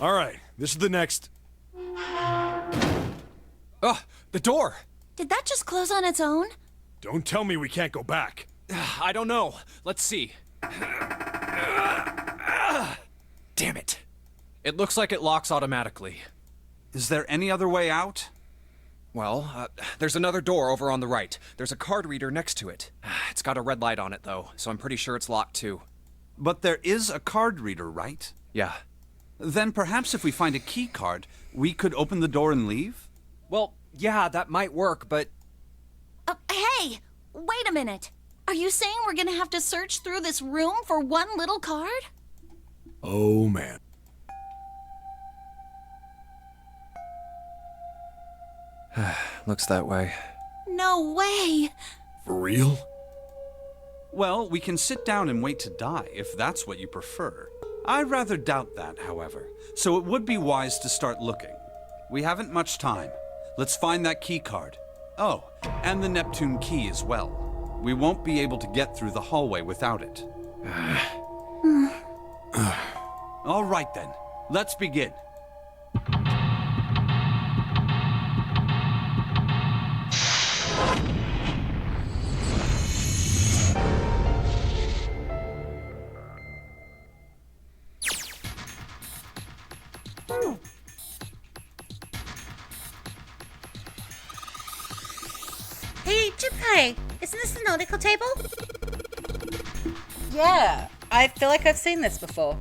All right, this is the next... Ugh, the door! Did that just close on its own? Don't tell me we can't go back. I don't know. Let's see. Damn it. It looks like it locks automatically. Is there any other way out? Well, there's another door over on the right. There's a card reader next to it. It's got a red light on it, though, so I'm pretty sure it's locked, too. But there is a card reader, right? Yeah. Then perhaps if we find a key card, we could open the door and leave? Well, yeah, that might work, but... Hey! Wait a minute! Are you saying we're gonna have to search through this room for one little card? Oh, man. Looks that way. No way! For real? Well, we can sit down and wait to die, if that's what you prefer. I rather doubt that, however, so it would be wise to start looking. We haven't much time. Let's find that key card. Oh, and the Neptune key as well. We won't be able to get through the hallway without it. All right then, let's begin. Hey, Junpei, isn't this the nautical table? Yeah, I feel like I've seen this before.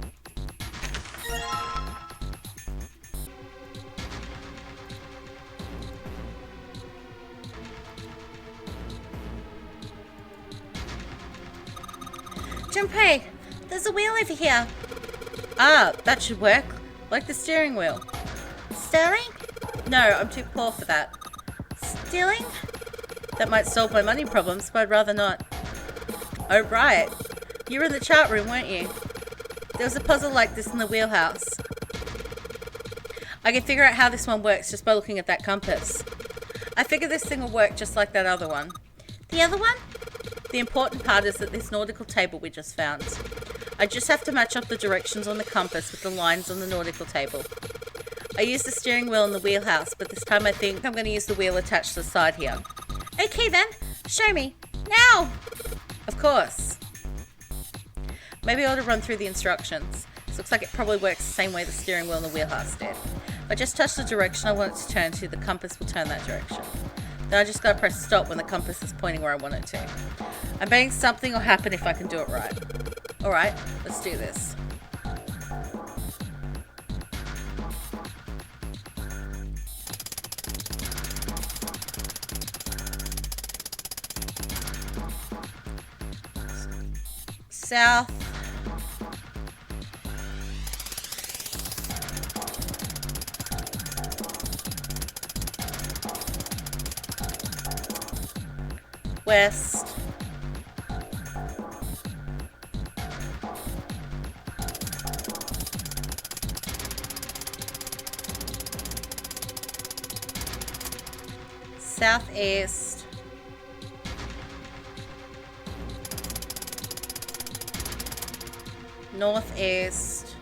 Junpei, there's a wheel over here. Ah, that should work. Like the steering wheel. Sterling? No, I'm too poor for that. Stealing? That might solve my money problems, but I'd rather not. Oh, right. You were in the chat room, weren't you? There was a puzzle like this in the wheelhouse. I can figure out how this one works just by looking at that compass. I figure this thing will work just like that other one. The other one? The important part is that this nautical table we just found. I just have to match up the directions on the compass with the lines on the nautical table. I used the steering wheel in the wheelhouse, but this time I think I'm going to use the wheel attached to the side here. Okay then, show me. Now! Of course. Maybe I ought to run through the instructions. This looks like it probably works the same way the steering wheel in the wheelhouse did. If I just touch the direction I want it to turn to, the compass will turn that direction. Then I just gotta press stop when the compass is pointing where I want it to. I'm betting something will happen if I can do it right. Alright, let's do this. South. West. Southeast. Northeast.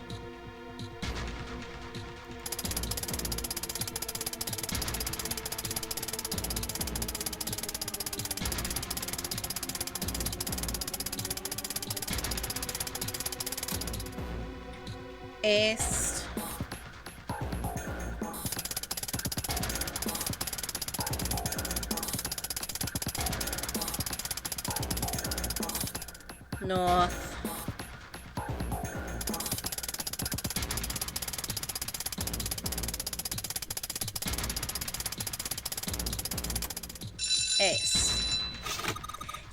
East. North. East.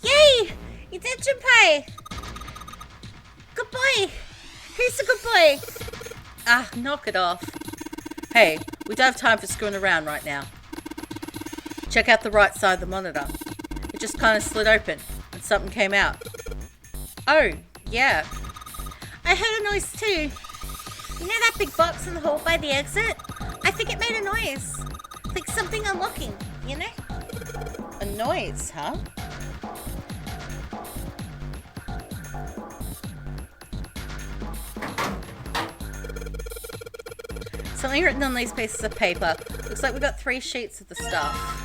Yay! You did, Junpei! Good boy! Who's the good boy? Ah, knock it off. Hey, we don't have time for screwing around right now. Check out the right side of the monitor. It just kind of slid open and something came out. Oh, yeah. I heard a noise too. You know that big box in the hall by the exit? I think it made a noise. Like something unlocking, you know? A noise, huh? Something written on these pieces of paper. Looks like we got 3 sheets of the stuff.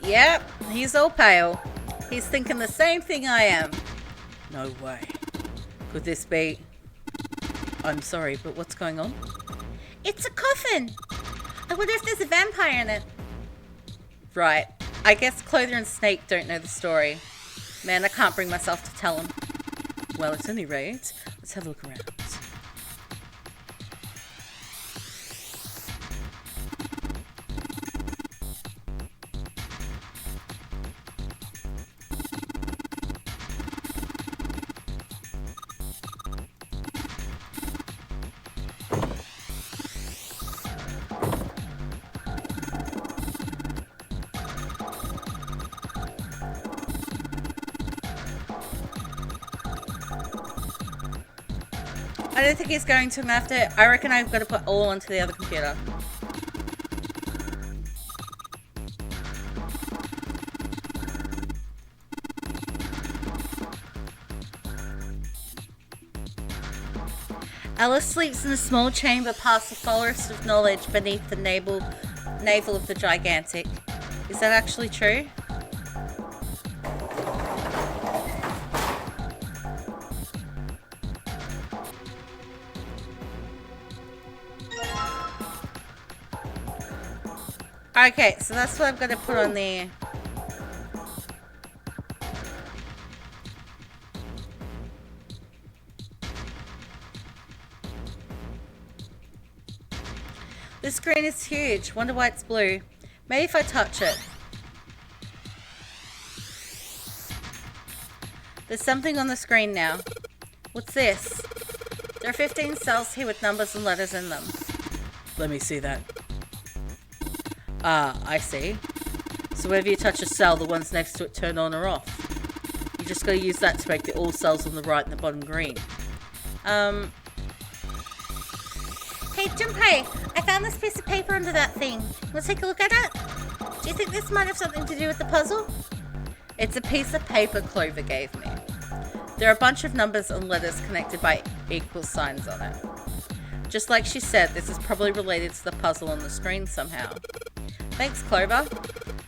Yep, he's all pale. He's thinking the same thing I am. No way. Could this be... I'm sorry, but what's going on? It's a coffin. I wonder if there's a vampire in it. Right. I guess Clother and Snake don't know the story. Man, I can't bring myself to tell them. Well, at any rate, let's have a look around. I don't think he's going to have to. I reckon I've got to put all onto the other computer. Alice sleeps in a small chamber past the forest of knowledge beneath the navel of the gigantic. Is that actually true? Okay, so that's what I'm going to put on there. This screen is huge. Wonder why it's blue. Maybe if I touch it. There's something on the screen now. What's this? There are 15 cells here with numbers and letters in them. Let me see that. Ah, I see. So whenever you touch a cell, the ones next to it turn on or off. You just gotta use that to make the all cells on the right and the bottom green. Hey, Junpei, I found this piece of paper under that thing. Wanna take a look at it? Do you think this might have something to do with the puzzle? It's a piece of paper Clover gave me. There are a bunch of numbers and letters connected by equal signs on it. Just like she said, this is probably related to the puzzle on the screen somehow. Thanks, Clover.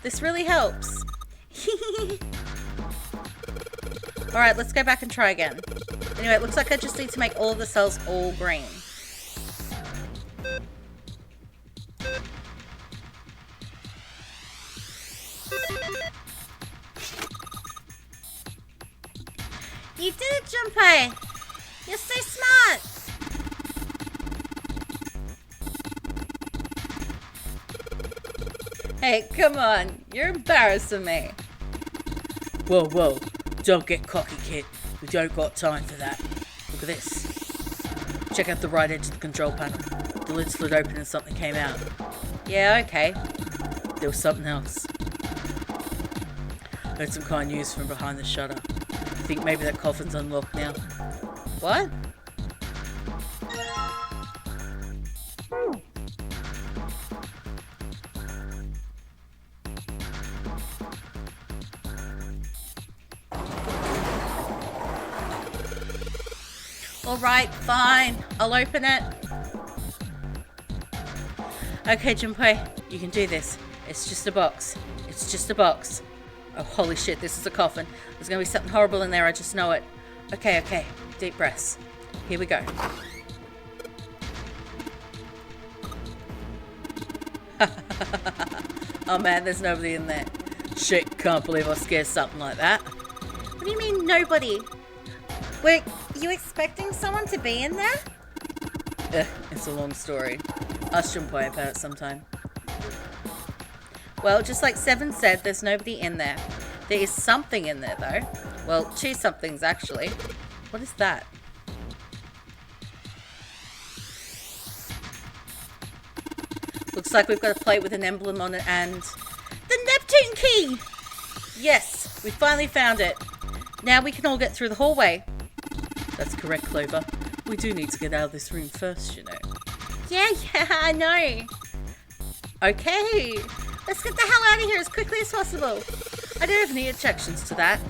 This really helps. Alright, let's go back and try again. Anyway, it looks like I just need to make all of the cells all green. You did it, Junpei! You're so smart. Hey, come on. You're embarrassing me. Whoa, whoa. Don't get cocky, kid. We don't got time for that. Look at this. Check out the right edge of the control panel. The lid slid open and something came out. Yeah, okay. There was something else. Heard some kind of news from behind the shutter. I think maybe that coffin's unlocked now. What? Alright, fine. I'll open it. Okay, Junpei, you can do this. It's just a box. It's just a box. Oh, holy shit, this is a coffin. There's gonna be something horrible in there, I just know it. Okay, okay. Deep breaths. Here we go. Oh man, there's nobody in there. Shit, can't believe I scared something like that. What do you mean, nobody? Were you expecting someone to be in there? It's a long story. Ask Junpei about it sometime. Well, just like Seven said, there's nobody in there. There is something in there, though. Well, two somethings, actually. What is that? Looks like we've got a plate with an emblem on it and... The Neptune key! Yes, we finally found it. Now we can all get through the hallway. That's correct, Clover. We do need to get out of this room first, you know. Yeah, I know. Okay. Let's get the hell out of here as quickly as possible. I don't have any objections to that.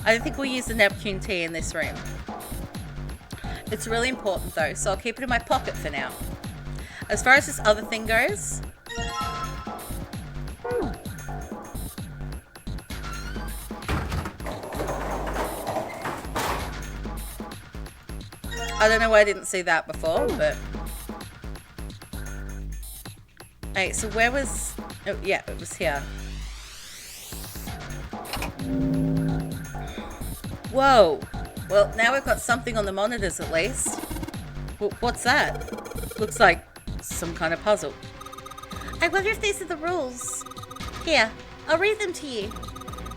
I don't think we'll use the Neptune tea in this room. It's really important though, so I'll keep it in my pocket for now. As far as this other thing goes... I don't know why I didn't see that before, but... Hey, so where was... Oh, yeah, it was here. Whoa! Well, now we've got something on the monitors at least. What's that? Looks like some kind of puzzle. I wonder if these are the rules. Here, I'll read them to you.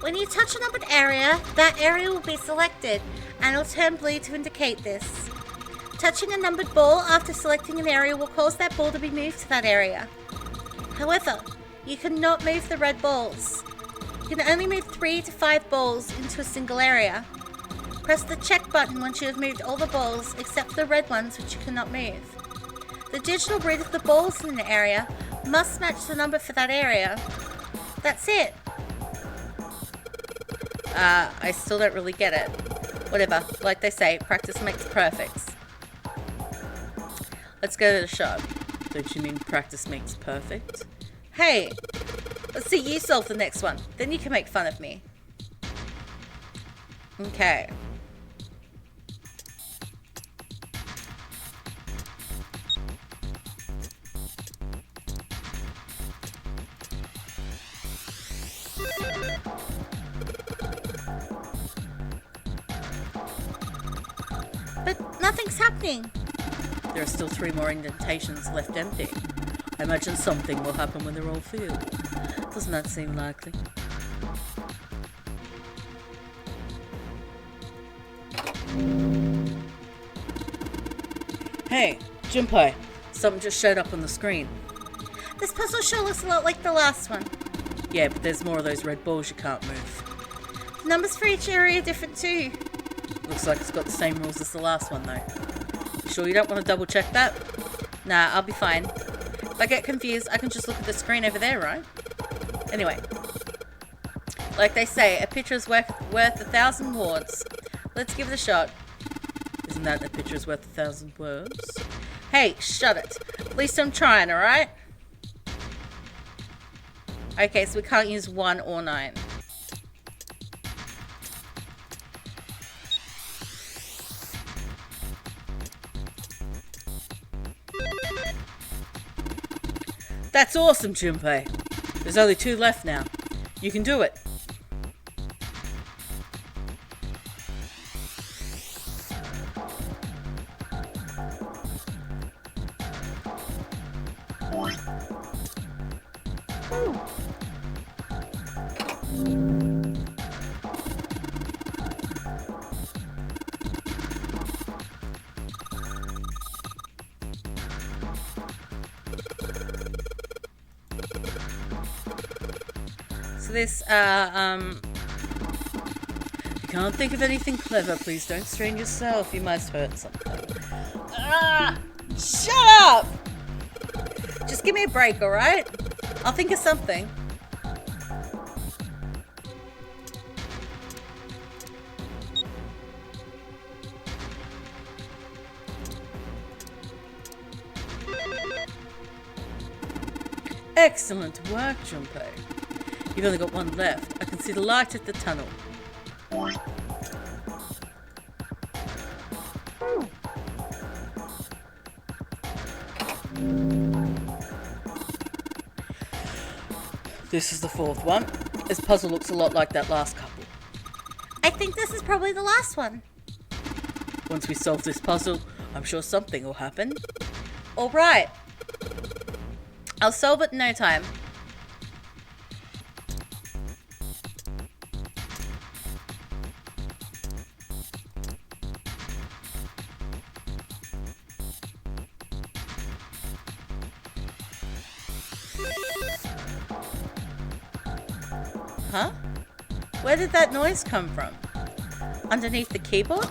When you touch a numbered area, that area will be selected, and it'll turn blue to indicate this. Touching a numbered ball after selecting an area will cause that ball to be moved to that area. However, you cannot move the red balls. You can only move 3 to 5 balls into a single area. Press the check button once you have moved all the balls except the red ones which you cannot move. The digital grid of the balls in an area must match the number for that area. That's it. I still don't really get it. Whatever, like they say, practice makes perfect. Let's go to the shop. Don't you mean practice makes perfect? Hey, let's see you solve the next one. Then you can make fun of me. Okay. But nothing's happening. There are still 3 more indentations left empty. I imagine something will happen when they're all filled. Doesn't that seem likely? Hey, Junpei, something just showed up on the screen. This puzzle sure looks a lot like the last one. Yeah, but there's more of those red balls you can't move. The numbers for each area are different too. Looks like it's got the same rules as the last one, though. You sure you don't want to double check that? Nah, I'll be fine. If I get confused, I can just look at the screen over there, right? Anyway. Like they say, a picture's worth 1,000 words. Let's give it a shot. Isn't that a picture's worth 1,000 words? Hey, shut it. At least I'm trying, alright? Okay, so we can't use 1 or 9. That's awesome, Junpei. There's only 2 left now. You can do it. So this, If you can't think of anything clever, please don't strain yourself. You might hurt something. shut up! Just give me a break, alright? I'll think of something. Excellent work, Junpei. You've only got one left. I can see the light at the tunnel. This is the fourth one. This puzzle looks a lot like that last couple. I think this is probably the last one. Once we solve this puzzle, I'm sure something will happen. Alright. I'll solve it in no time. Huh? Where did that noise come from? Underneath the keyboard?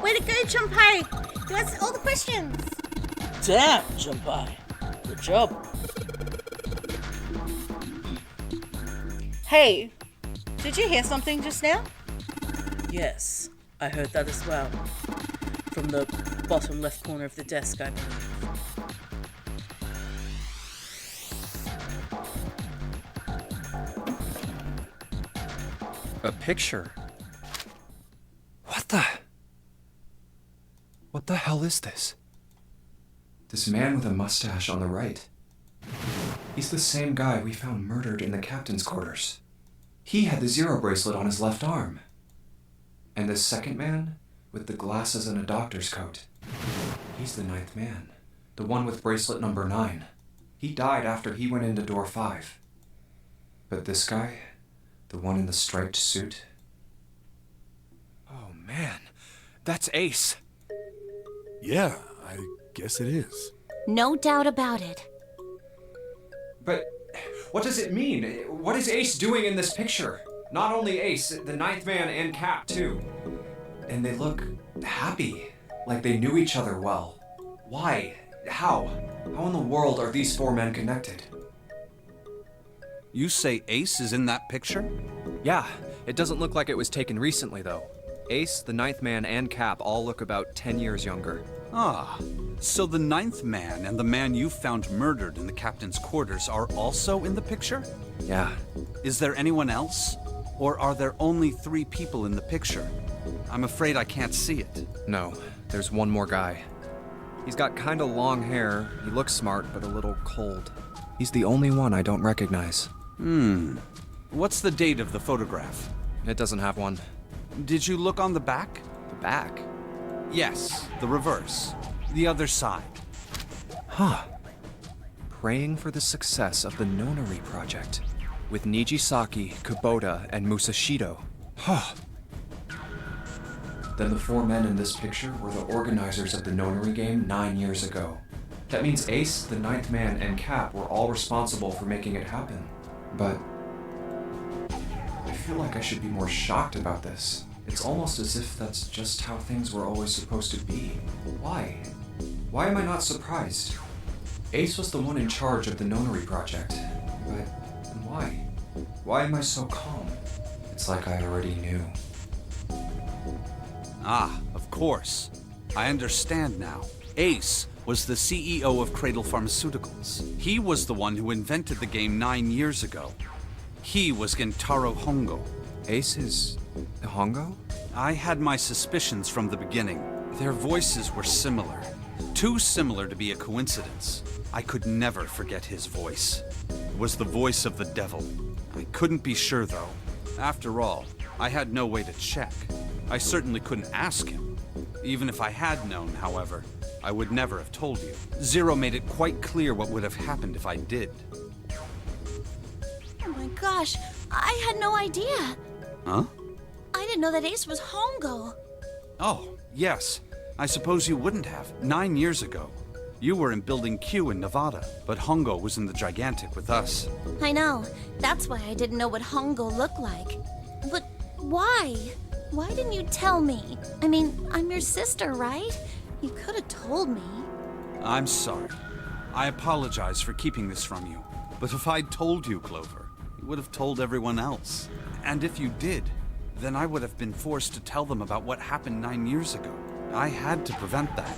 Way to go, Junpei! You answered all the questions! Damn, Junpei. Good job. Hey, did you hear something just now? Yes, I heard that as well. From the bottom left corner of the desk, I believe. A picture? What the hell is this? This man with a mustache on the right. He's the same guy we found murdered in the captain's quarters. He had the zero bracelet on his left arm. And this second man, with the glasses and a doctor's coat. He's the ninth man. The one with bracelet number 9. He died after he went into door 5. But this guy, the one in the striped suit. Oh man, that's Ace. Yeah, I guess it is. No doubt about it. But what does it mean? What is Ace doing in this picture? Not only Ace, the ninth man and Cap too. And they look happy, like they knew each other well. Why? How? How in the world are these 4 men connected? You say Ace is in that picture? Yeah, it doesn't look like it was taken recently though. Ace, the ninth man, and Cap all look about 10 years younger. Ah, so the ninth man and the man you found murdered in the captain's quarters are also in the picture? Yeah. Is there anyone else? Or are there only 3 people in the picture? I'm afraid I can't see it. No, there's one more guy. He's got kinda long hair, he looks smart but a little cold. He's the only one I don't recognize. What's the date of the photograph? It doesn't have one. Did you look on the back? The back? Yes, the reverse. The other side. Huh. Praying for the success of the Nonary project. With Nijisaki, Kubota, and Musashido. Huh. Then the 4 men in this picture were the organizers of the Nonary game 9 years ago. That means Ace, the ninth man, and Cap were all responsible for making it happen. But I feel like I should be more shocked about this. It's almost as if that's just how things were always supposed to be. Why? Why am I not surprised? Ace was the one in charge of the Nonary project. But why? Why am I so calm? It's like I already knew. Ah, of course. I understand now. Ace was the CEO of Cradle Pharmaceuticals. He was the one who invented the game 9 years ago. He was Gentaro Hongo. Ace is Hongo? I had my suspicions from the beginning. Their voices were similar. Too similar to be a coincidence. I could never forget his voice. It was the voice of the devil. I couldn't be sure though. After all, I had no way to check. I certainly couldn't ask him. Even if I had known, however, I would never have told you. Zero made it quite clear what would have happened if I did. Oh my gosh, I had no idea. Huh? I didn't know that Ace was Hongo. Oh, yes. I suppose you wouldn't have. 9 years ago. You were in Building Q in Nevada, but Hongo was in the Gigantic with us. I know. That's why I didn't know what Hongo looked like. But why? Why didn't you tell me? I mean, I'm your sister, right? You could have told me. I'm sorry. I apologize for keeping this from you. But if I'd told you, Clover, you would have told everyone else. And if you did, then I would have been forced to tell them about what happened 9 years ago. I had to prevent that.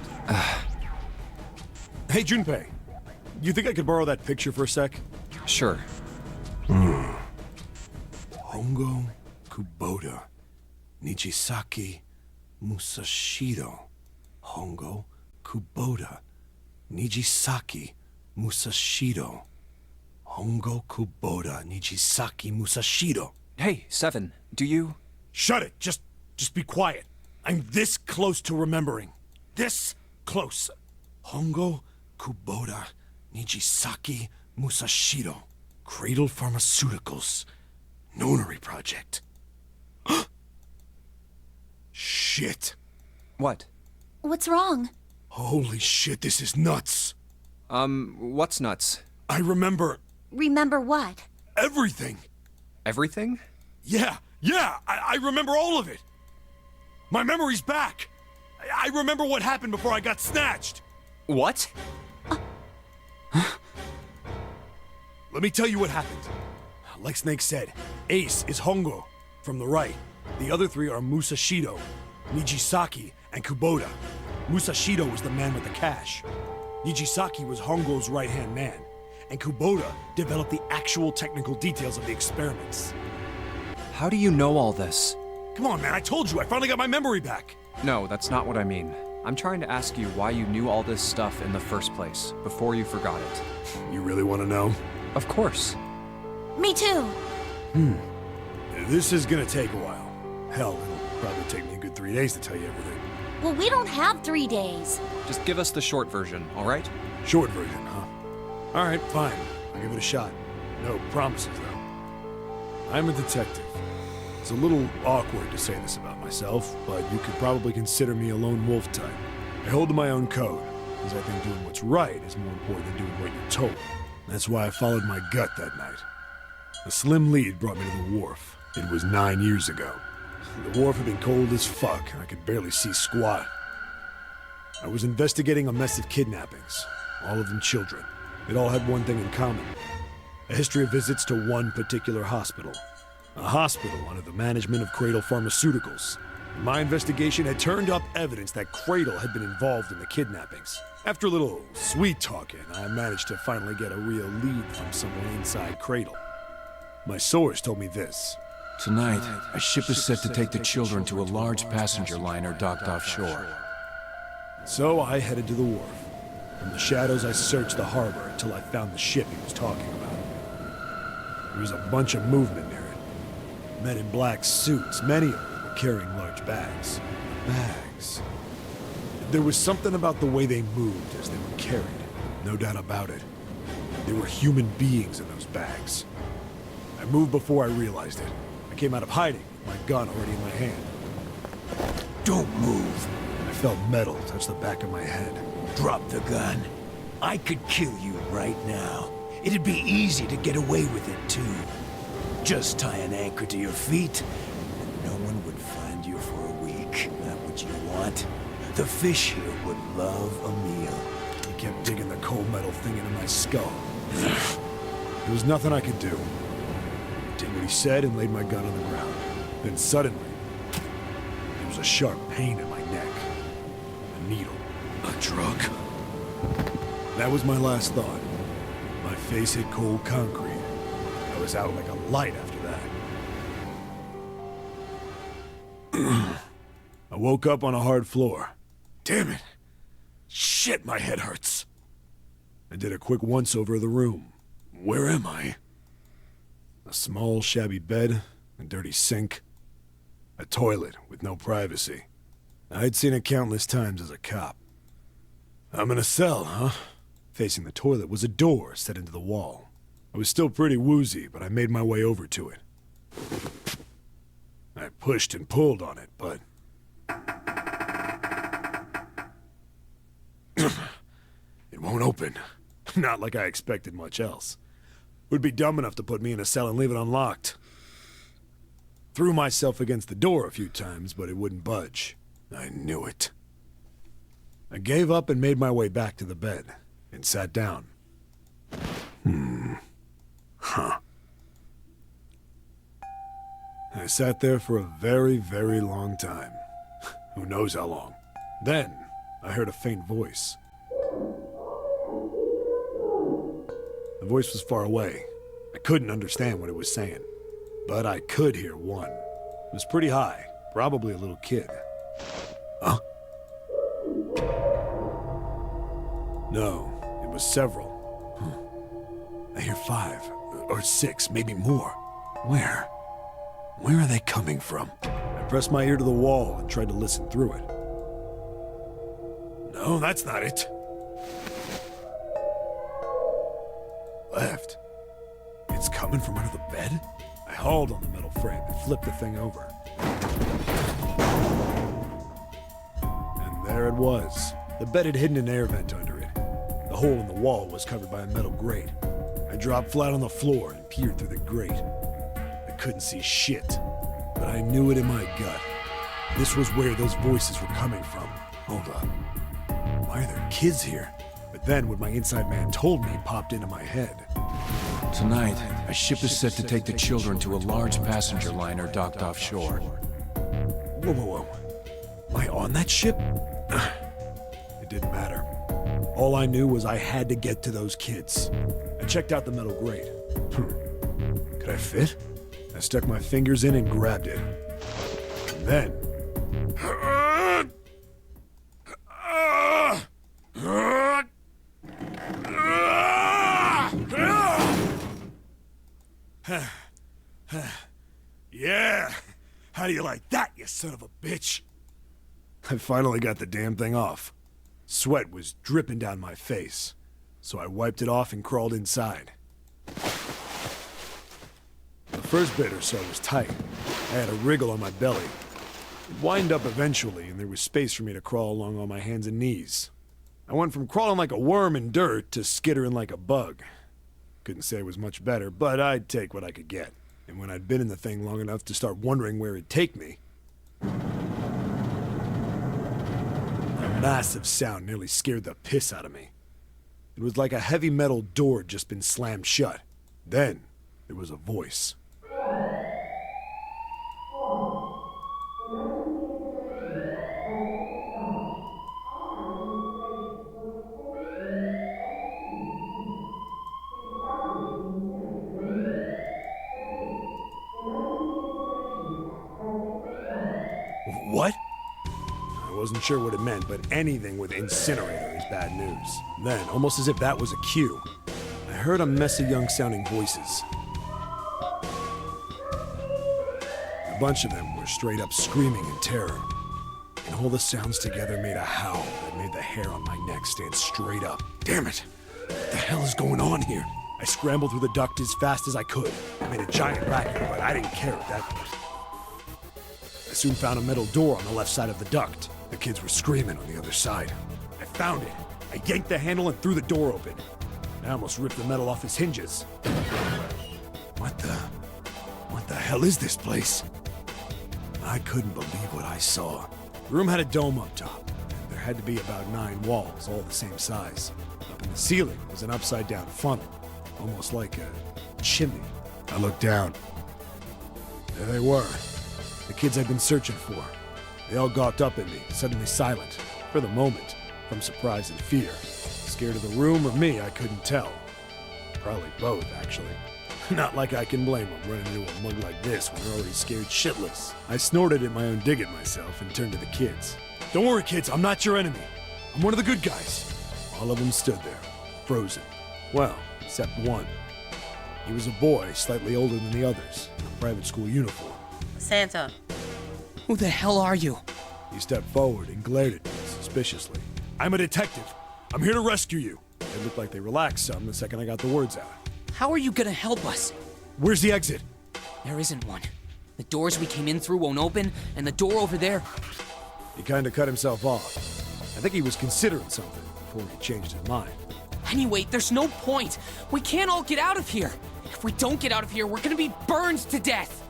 Hey, Junpei. You think I could borrow that picture for a sec? Sure. Hongo Kubota. Nijisaki Musashiro. Hongo Kubota. Nijisaki Musashiro. Hongo Kubota. Nijisaki Musashiro. Hey, Seven, do you... Shut it! Just be quiet. I'm this close to remembering. This close. Hongo Kubota Nijisaki Musashiro. Cradle Pharmaceuticals. Nonary project. Shit. What? What's wrong? Holy shit, this is nuts. What's nuts? I remember Remember what? everything. Everything? Yeah, I remember all of it. My memory's back. I remember what happened before I got snatched. What? Let me tell you what happened. Like Snake said, Ace is Hongo from the right. The other three are Musashido, Nijisaki, and Kubota. Musashido was the man with the cash. Nijisaki was Hongo's right-hand man. And Kubota developed the actual technical details of the experiments. How do you know all this? Come on, man, I told you, I finally got my memory back. No, that's not what I mean. I'm trying to ask you why you knew all this stuff in the first place, before you forgot it. You really want to know? Of course. Me too. This is gonna take a while. Hell, it'll probably take me a good 3 days to tell you everything. Well, we don't have 3 days. Just give us the short version, all right? Short version, huh? All right, fine. I'll give it a shot. No promises, though. I'm a detective. It's a little awkward to say this about myself, but you could probably consider me a lone wolf type. I hold to my own code, because I think doing what's right is more important than doing what you're told. That's why I followed my gut that night. A slim lead brought me to the wharf. It was 9 years ago. The wharf had been cold as fuck, and I could barely see squat. I was investigating a mess of kidnappings, all of them children. It all had one thing in common. A history of visits to one particular hospital. A hospital under the management of Cradle Pharmaceuticals. My investigation had turned up evidence that Cradle had been involved in the kidnappings. After a little sweet talking, I managed to finally get a real lead from someone inside Cradle. My source told me this. Tonight, a ship is set to take the children to a large passenger liner docked offshore. So I headed to the wharf. From the shadows, I searched the harbor until I found the ship he was talking about. There was a bunch of movement near it. Men in black suits, many of them were carrying large bags. Bags. There was something about the way they moved as they were carried. No doubt about it. There were human beings in those bags. I moved before I realized it. I came out of hiding with my gun already in my hand. Don't move. I felt metal touch the back of my head. Drop the gun. I could kill you right now. It'd be easy to get away with it, too. Just tie an anchor to your feet, and no one would find you for a week. Not what you want. The fish here would love a meal. He kept digging the cold metal thing into my skull. There was nothing I could do. I did what he said and laid my gun on the ground. Then suddenly, there was a sharp pain in my neck. A needle. A drug. That was my last thought. My face hit cold concrete. I was out like a light after that. I woke up on a hard floor. Damn it. Shit, my head hurts. I did a quick once-over of the room. Where am I? A small, shabby bed, a dirty sink, a toilet with no privacy. I'd seen it countless times as a cop. I'm in a cell, huh? Facing the toilet was a door set into the wall. I was still pretty woozy, but I made my way over to it. I pushed and pulled on it, but... it won't open. Not like I expected much else. Would be dumb enough to put me in a cell and leave it unlocked. Threw myself against the door a few times, but it wouldn't budge. I knew it. I gave up and made my way back to the bed, and sat down. Huh. I sat there for a very, very long time. Who knows how long. Then, I heard a faint voice. The voice was far away. I couldn't understand what it was saying. But I could hear one. It was pretty high, probably a little kid. Huh? No, it was several. I hear 5, or 6, maybe more. Where? Where are they coming from? I pressed my ear to the wall and tried to listen through it. No, that's not it. Left. It's coming from under the bed? I hauled on the metal frame and flipped the thing over. And there it was. The bed had hidden an air vent under it. The hole in the wall was covered by a metal grate. I dropped flat on the floor and peered through the grate. I couldn't see shit, but I knew it in my gut. This was where those voices were coming from. Hold on. Why are there kids here? But then what my inside man told me popped into my head. Tonight, a ship is set to take the children to a large passenger liner docked offshore. Whoa, whoa, whoa. Am I on that ship? It didn't matter. All I knew was I had to get to those kids. I checked out the metal grate. Could I fit? I stuck my fingers in and grabbed it. And then... Yeah! How do you like that, you son of a bitch? I finally got the damn thing off. Sweat was dripping down my face, so I wiped it off and crawled inside. The first bit or so was tight. I had a wriggle on my belly. It wind up eventually, and there was space for me to crawl along on my hands and knees. I went from crawling like a worm in dirt to skittering like a bug. Couldn't say it was much better, but I'd take what I could get. And when I'd been in the thing long enough to start wondering where it'd take me, a massive sound nearly scared the piss out of me. It was like a heavy metal door had just been slammed shut. Then, there was a voice. What? I wasn't sure what it meant, but anything with incinerator is bad news. Then, almost as if that was a cue, I heard a mess of young-sounding voices. A bunch of them were straight up screaming in terror. And all the sounds together made a howl that made the hair on my neck stand straight up. Damn it! What the hell is going on here? I scrambled through the duct as fast as I could. I made a giant racket, but I didn't care at that point. I soon found a metal door on the left side of the duct. The kids were screaming on the other side. I found it. I yanked the handle and threw the door open. I almost ripped the metal off its hinges. What the hell is this place? I couldn't believe what I saw. The room had a dome up top. There had to be about 9 walls, all the same size. Up in the ceiling was an upside-down funnel, almost like a chimney. I looked down. There they were. The kids I'd been searching for. They all gawked up at me, suddenly silent. For the moment, from surprise and fear. Scared of the room or me, I couldn't tell. Probably both, actually. Not like I can blame them running into a mug like this when they're already scared shitless. I snorted at my own dig at myself and turned to the kids. Don't worry, kids, I'm not your enemy. I'm one of the good guys. All of them stood there, frozen. Well, except one. He was a boy, slightly older than the others, in a private school uniform. Santa. Who the hell are you? He stepped forward and glared at me suspiciously. I'm a detective. I'm here to rescue you. It looked like they relaxed some the second I got the words out. How are you gonna help us? Where's the exit? There isn't one. The doors we came in through won't open, and the door over there... He kinda cut himself off. I think he was considering something before he changed his mind. Anyway, there's no point. We can't all get out of here. If we don't get out of here, we're gonna be burned to death.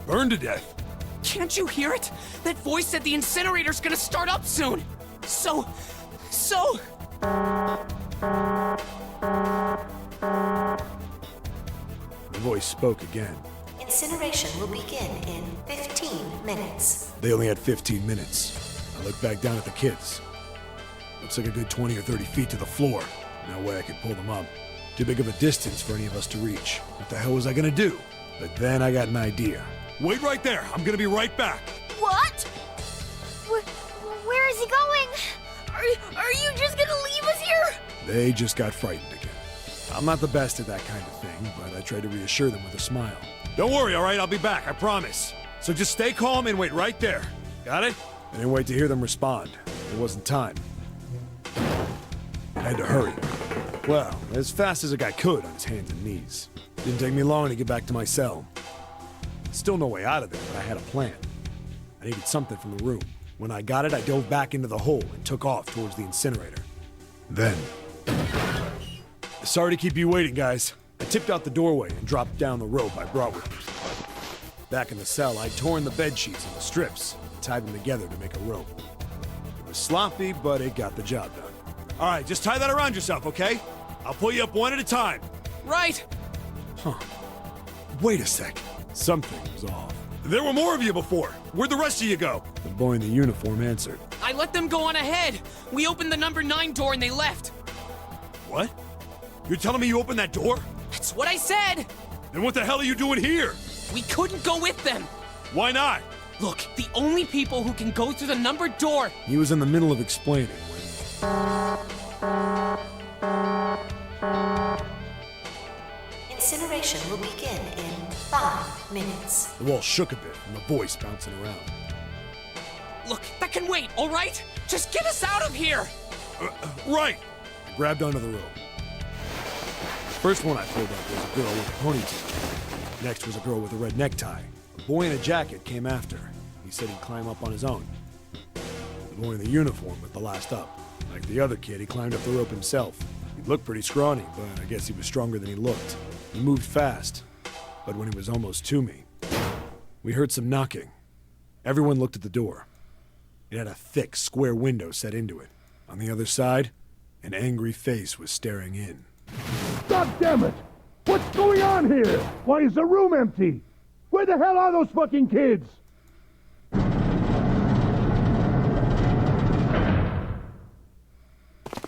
Burned to death? Can't you hear it? That voice said the incinerator's gonna start up soon. So... The voice spoke again. Incineration will begin in 15 minutes. They only had 15 minutes. I looked back down at the kids. Looks like a good 20 or 30 feet to the floor. No way I could pull them up. Too big of a distance for any of us to reach. What the hell was I gonna do? But then I got an idea. Wait right there. I'm gonna be right back. What? Where is he going? Are you just gonna leave us here? They just got frightened again. I'm not the best at that kind of thing, but I tried to reassure them with a smile. Don't worry, all right? I'll be back, I promise. So just stay calm and wait right there. Got it? I didn't wait to hear them respond. There wasn't time. I had to hurry. Well, as fast as a guy could on his hands and knees. Didn't take me long to get back to my cell. Still no way out of there, but I had a plan. I needed something from the room. When I got it, I dove back into the hole and took off towards the incinerator. Then... Sorry to keep you waiting, guys. I tipped out the doorway and dropped down the rope I brought with me. Back in the cell, I'd torn the bed sheets into strips and tied them together to make a rope. It was sloppy, but it got the job done. All right, just tie that around yourself, okay? I'll pull you up one at a time. Right! Huh. Wait a sec. Something was off. There were more of you before. Where'd the rest of you go? The boy in the uniform answered. I let them go on ahead. We opened the number 9 door and they left. What? You're telling me you opened that door? That's what I said! Then what the hell are you doing here? We couldn't go with them. Why not? Look, the only people who can go through the numbered door... He was in the middle of explaining when... Incineration will begin in 5 minutes. The wall shook a bit and the voice bouncing around. Look, that can wait, all right? Just get us out of here! Right! I grabbed onto the rope. First one I pulled up was a girl with a ponytail. Next was a girl with a red necktie. A boy in a jacket came after. He said he'd climb up on his own. The boy in the uniform was the last up. Like the other kid, he climbed up the rope himself. He looked pretty scrawny, but I guess he was stronger than he looked. He moved fast, but when he was almost to me, we heard some knocking. Everyone looked at the door. It had a thick, square window set into it. On the other side, an angry face was staring in. God damn it! What's going on here? Why is the room empty? Where the hell are those fucking kids?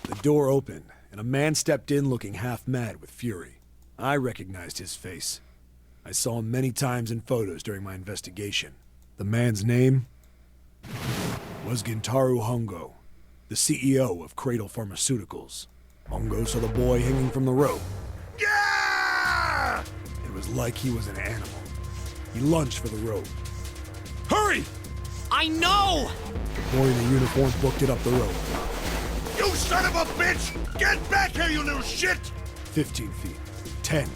The door opened, and a man stepped in looking half mad with fury. I recognized his face. I saw him many times in photos during my investigation. The man's name was Gintaru Hongo, the CEO of Cradle Pharmaceuticals. Hongo saw the boy hanging from the rope. Yeah! It was like he was an animal. He lunged for the rope. Hurry! I know! The boy in the uniform booked it up the rope. You son of a bitch! Get back here, you little shit! 15 feet. 10.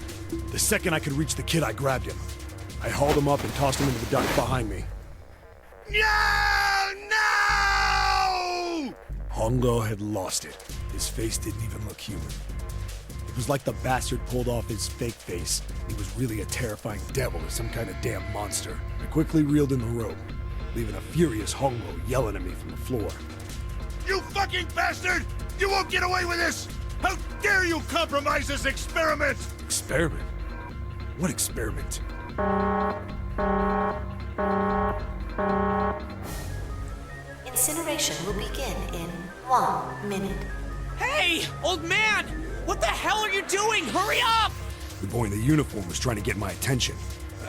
The second I could reach the kid, I grabbed him. I hauled him up and tossed him into the duct behind me. No! No! Hongo had lost it. His face didn't even look human. It was like the bastard pulled off his fake face. He was really a terrifying devil or some kind of damn monster. I quickly reeled in the rope, leaving a furious Hongo yelling at me from the floor. You fucking bastard! You won't get away with this! How dare you compromise this experiment! Experiment? What experiment? Incineration will begin in 1 minute. Hey, old man! What the hell are you doing? Hurry up! The boy in the uniform was trying to get my attention.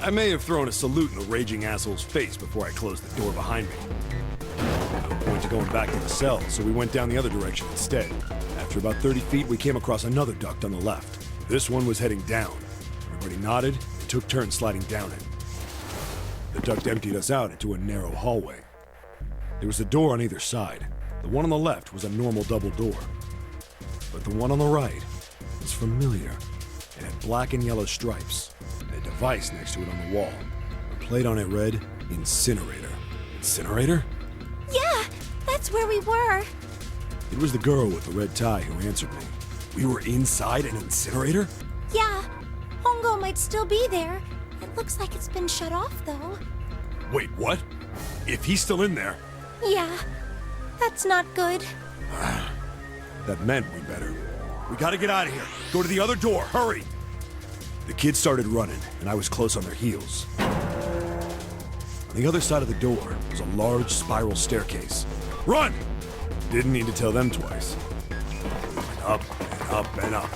I may have thrown a salute in the raging asshole's face before I closed the door behind me. No point to going back to the cell, so we went down the other direction instead. After about 30 feet, we came across another duct on the left. This one was heading down. Everybody nodded and took turns sliding down it. The duct emptied us out into a narrow hallway. There was a door on either side. The one on the left was a normal double door. But the one on the right was familiar. It had black and yellow stripes, and a device next to it on the wall. Plate on it read, Incinerator. Incinerator? Yeah, that's where we were. It was the girl with the red tie who answered me. We were inside an incinerator? Yeah, Hongo might still be there. It looks like it's been shut off, though. Wait, what? If he's still in there, Yeah, that's not good. that meant we better. We gotta get out of here. Go to the other door, hurry! The kids started running, and I was close on their heels. On the other side of the door was a large spiral staircase. Run! Didn't need to tell them twice. We went up and up and up.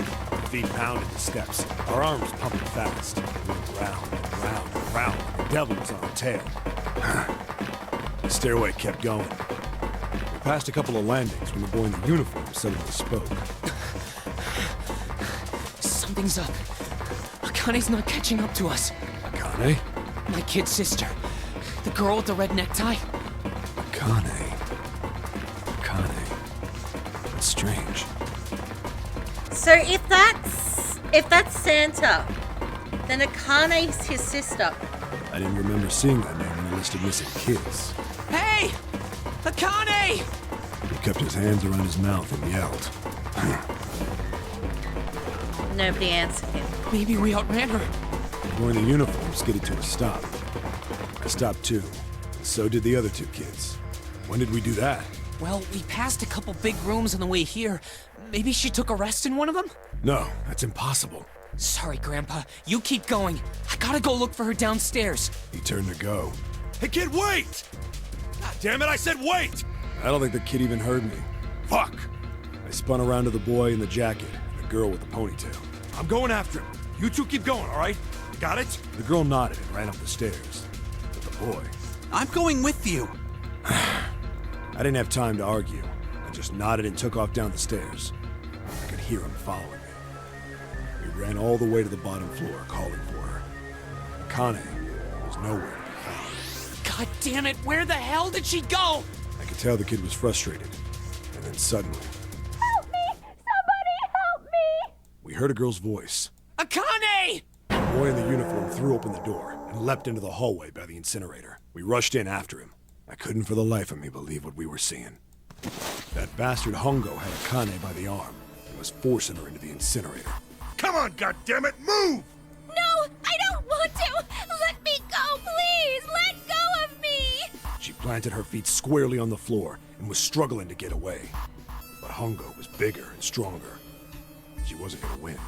Feet pounded the steps. Our arms pumping fast. We went round and round and round. The devil was on our tail. The stairway kept going. We passed a couple of landings when the boy in the uniform suddenly spoke. Something's up. Akane's not catching up to us. Akane? My kid sister. The girl with the red necktie. Akane. That's strange. So if that's Santa, then Akane's his sister. I didn't remember seeing that name on the list of missing kids. Hey! Akane! He kept his hands around his mouth and yelled. Nobody answered him. Maybe we outran her. The boy in the uniform skidded to a stop. I stopped too, and so did the other two kids. When did we do that? Well, we passed a couple big rooms on the way here. Maybe she took a rest in one of them? No, that's impossible. Sorry, Grandpa. You keep going. I gotta go look for her downstairs. He turned to go. Hey kid, wait! God damn it, I said wait! I don't think the kid even heard me. Fuck! I spun around to the boy in the jacket and the girl with the ponytail. I'm going after him. You two keep going, alright? You got it? The girl nodded and ran up the stairs. But the boy... I'm going with you. I didn't have time to argue. I just nodded and took off down the stairs. I could hear him following me. We ran all the way to the bottom floor, calling for her. Akane was nowhere to be found. God damn it, where the hell did she go? I could tell the kid was frustrated. And then suddenly, Help me! Somebody help me! we heard a girl's voice. Akane! The boy in the uniform threw open the door and leapt into the hallway by the incinerator. We rushed in after him. I couldn't for the life of me believe what we were seeing. That bastard Hongo had Akane by the arm and was forcing her into the incinerator. Come on, goddammit, move! No, I don't want to! Let me go, please! Let go of me! She planted her feet squarely on the floor and was struggling to get away. But Hongo was bigger and stronger. She wasn't gonna win.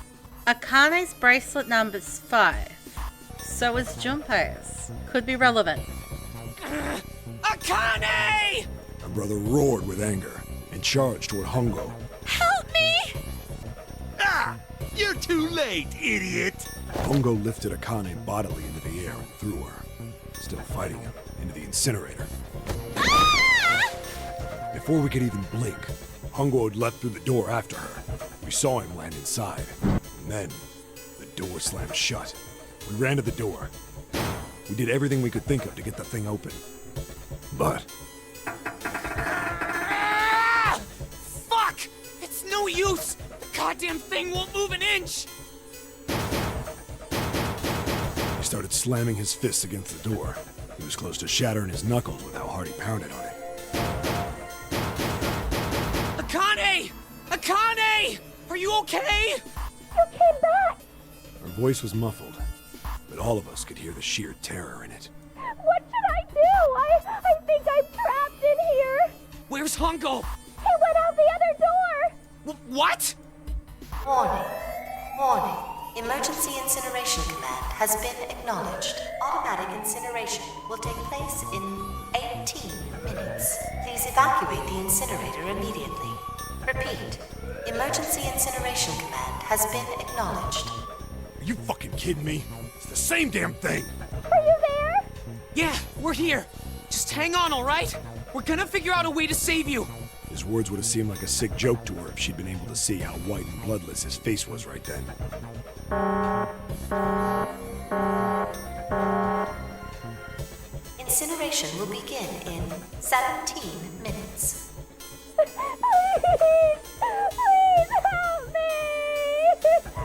Akane's bracelet number's 5. So is Junpei's. Could be relevant. Akane! My brother roared with anger and charged toward Hongo. Help me! Ah! You're too late, idiot! Hongo lifted Akane bodily into the air and threw her, still fighting him, into the incinerator. Before we could even blink, Hongo had leapt through the door after her. We saw him land inside. And then, the door slammed shut. We ran to the door. We did everything we could think of to get the thing open. But Fuck! It's no use! The goddamn thing won't move an inch! he started slamming his fists against the door. He was close to shattering his knuckles with how hard he pounded on it. Akane! Akane! Are you okay? You came back! Her voice was muffled, but all of us could hear the sheer terror in it. What should I do? I think I'm trapped in here! Where's Hongo? He went out the other door! What? Warning. Warning. Emergency incineration command has been acknowledged. Automatic incineration will take place in 18 minutes. Please evacuate the incinerator immediately. Repeat. Emergency incineration command has been acknowledged. Are you fucking kidding me? It's the same damn thing! Are you there? Yeah, we're here. Just hang on, alright? We're gonna figure out a way to save you. His words would have seemed like a sick joke to her if she'd been able to see how white and bloodless his face was right then. Incineration will begin in 17 minutes. Please help me!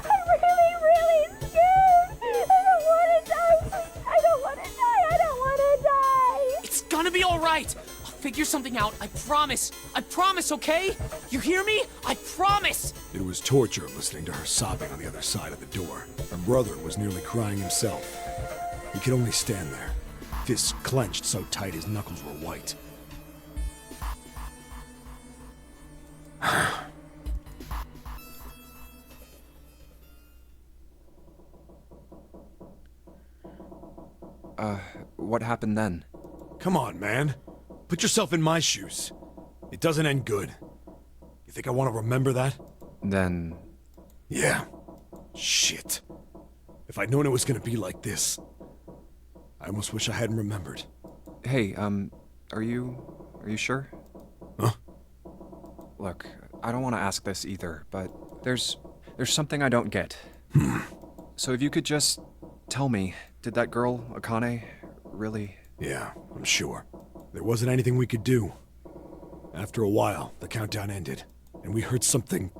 I'm really scared! I don't want to die, please! I don't want to die! all right. I'll figure something out. I promise. I promise, okay? You hear me? I promise. It was torture listening to her sobbing on the other side of the door. Her brother was nearly crying himself. He could only stand there, fists clenched so tight his knuckles were white. What happened then? Come on, man. Put yourself in my shoes. It doesn't end good. You think I want to remember that? Then... Yeah. Shit. If I'd known it was gonna be like this, I almost wish I hadn't remembered. Hey, are you sure? Huh? Look, I don't want to ask this either, but there's something I don't get. So if you could just tell me, did that girl, Akane, really... Yeah, I'm sure. There wasn't anything we could do. After a while, the countdown ended, and we heard something...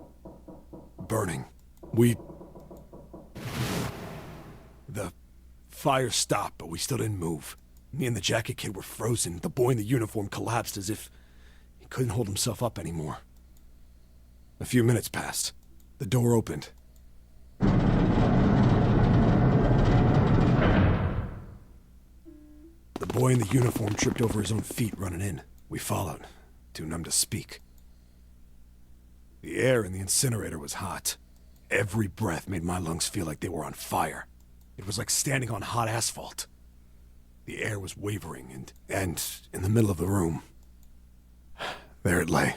burning. The fire stopped, but we still didn't move. Me and the jacket kid were frozen. The boy in the uniform collapsed as if he couldn't hold himself up anymore. A few minutes passed. The door opened. The boy in the uniform tripped over his own feet running in. We followed, too numb to speak. The air in the incinerator was hot. Every breath made my lungs feel like they were on fire. It was like standing on hot asphalt. The air was wavering, and in the middle of the room, there it lay.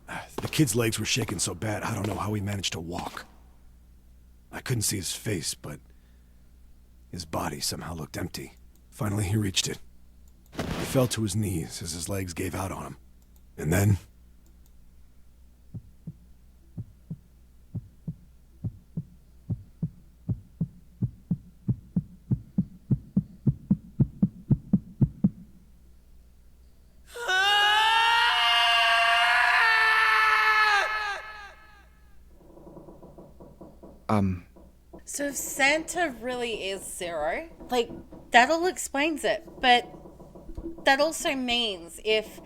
The kid's legs were shaking so bad, I don't know how he managed to walk. I couldn't see his face, but his body somehow looked empty. Finally, he reached it. He fell to his knees as his legs gave out on him. And then... So if Santa really is Zero, like, that all explains it. But that also means if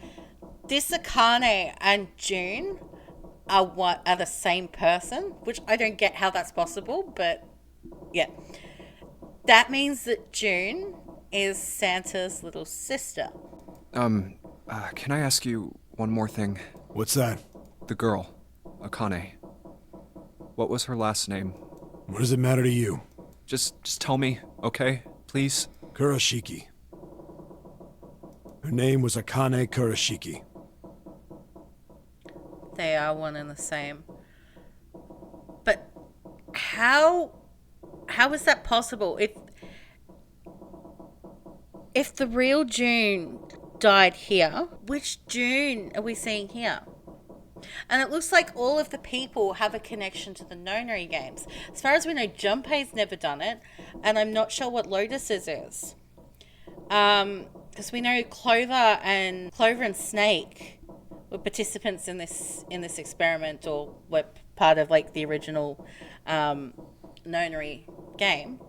this Akane and June are the same person, which I don't get how that's possible, but yeah. That means that June is Santa's little sister. Can I ask you one more thing? What's that? The girl, Akane. What was her last name? What does it matter to you? Just tell me, okay? Please? Kurashiki. Her name was Akane Kurashiki. They are one and the same. But how is that possible? If the real June died here, which June are we seeing here? And it looks like all of the people have a connection to the Nonary games. As far as we know, Junpei's never done it, and I'm not sure what Lotus's is. Because we know Clover and Snake were participants in this experiment, or were part of like the original Nonary game.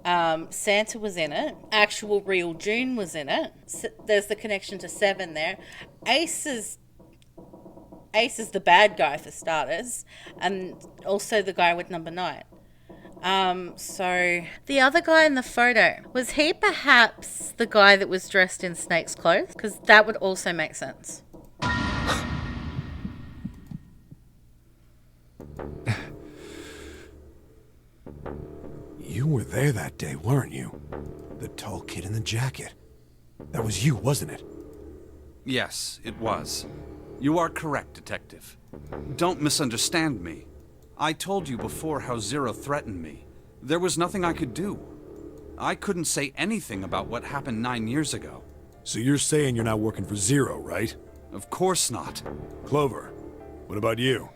Santa was in it. Actual real June was in it. So there's the connection to Seven there. Ace is the bad guy for starters, and also the guy with number 9. So the other guy in the photo, was he perhaps the guy that was dressed in Snake's clothes? Because that would also make sense. You were there that day, weren't you? The tall kid in the jacket. That was you, wasn't it? Yes, it was. You are correct, Detective. Don't misunderstand me. I told you before how Zero threatened me. There was nothing I could do. I couldn't say anything about what happened 9 years ago. So you're saying you're not working for Zero, right? Of course not. Clover, what about you?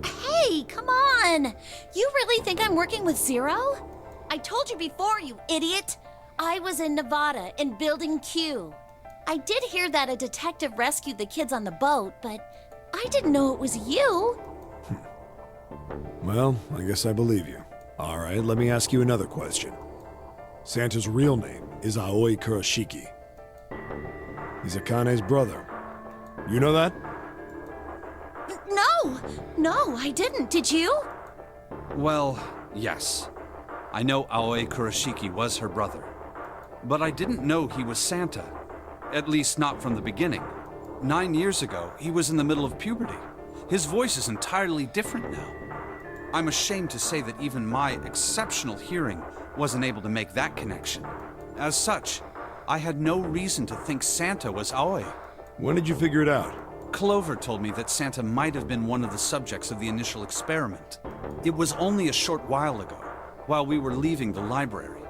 Hey, come on! You really think I'm working with Zero? I told you before, you idiot! I was in Nevada, in Building Q. I did hear that a detective rescued the kids on the boat, but I didn't know it was you. Well, I guess I believe you. All right, let me ask you another question. Santa's real name is Aoi Kurashiki. He's Akane's brother. You know that? No, I didn't. Did you? Well, yes. I know Aoi Kurashiki was her brother. But I didn't know he was Santa. At least not from the beginning. 9 years ago, he was in the middle of puberty. His voice is entirely different now. I'm ashamed to say that even my exceptional hearing wasn't able to make that connection. As such, I had no reason to think Santa was Aoi. When did you figure it out? Clover told me that Santa might have been one of the subjects of the initial experiment. It was only a short while ago, while we were leaving the library.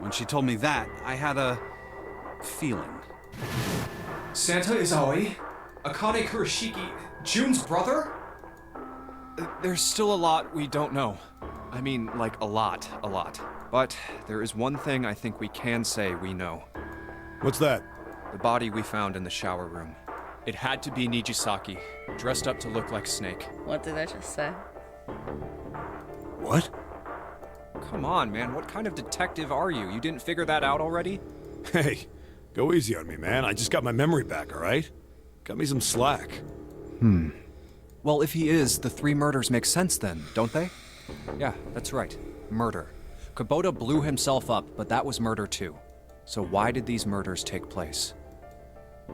When she told me that, I had a feeling. Santa is Aoi? Akane Kurashiki, June's brother? There's still a lot we don't know. I mean, like, a lot. But there is one thing I think we can say we know. What's that? The body we found in the shower room. It had to be Nijisaki, dressed up to look like Snake. What did I just say? What? Come on, man, what kind of detective are you? You didn't figure that out already? Hey, go easy on me, man. I just got my memory back, all right? Cut me some slack. Well, if he is, the 3 murders make sense then, don't they? Yeah, that's right. Murder. Kubota blew himself up, but that was murder too. So why did these murders take place?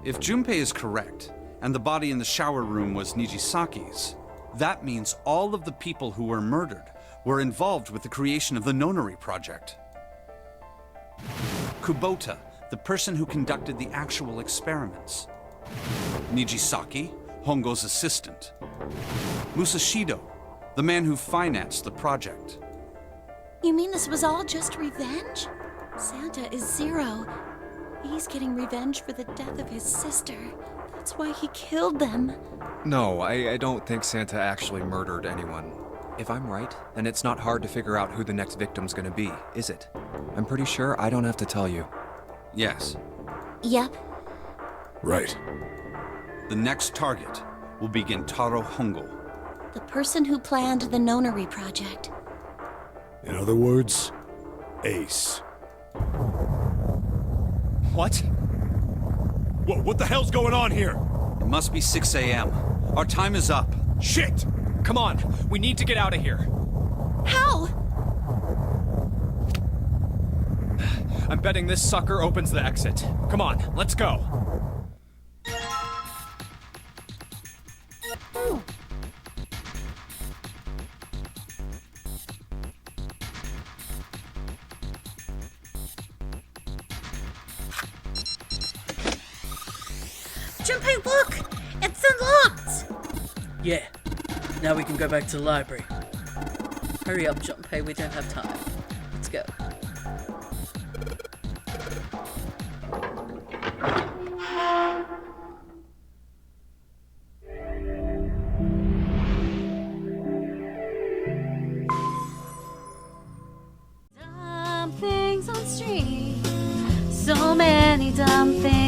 If Junpei is correct, and the body in the shower room was Nijisaki's, that means all of the people who were murdered were involved with the creation of the Nonary project. Kubota, the person who conducted the actual experiments. Nijisaki, Hongo's assistant. Musashido, the man who financed the project. You mean this was all just revenge? Santa is Zero. He's getting revenge for the death of his sister. That's why he killed them. No, I don't think Santa actually murdered anyone. If I'm right, then it's not hard to figure out who the next victim's gonna be, is it? I'm pretty sure I don't have to tell you. Yes. Yep. Right. The next target will be Gentaro Hongo. The person who planned the Nonary project. In other words, Ace. What? What the hell's going on here? It must be 6 a.m. Our time is up. Shit! Come on, we need to get out of here. How? I'm betting this sucker opens the exit. Come on, let's go. Junpei, look! It's unlocked! Yeah. Now we can go back to the library. Hurry up, Junpei, we don't have time. Let's go. Dumb things on street. So many dumb things.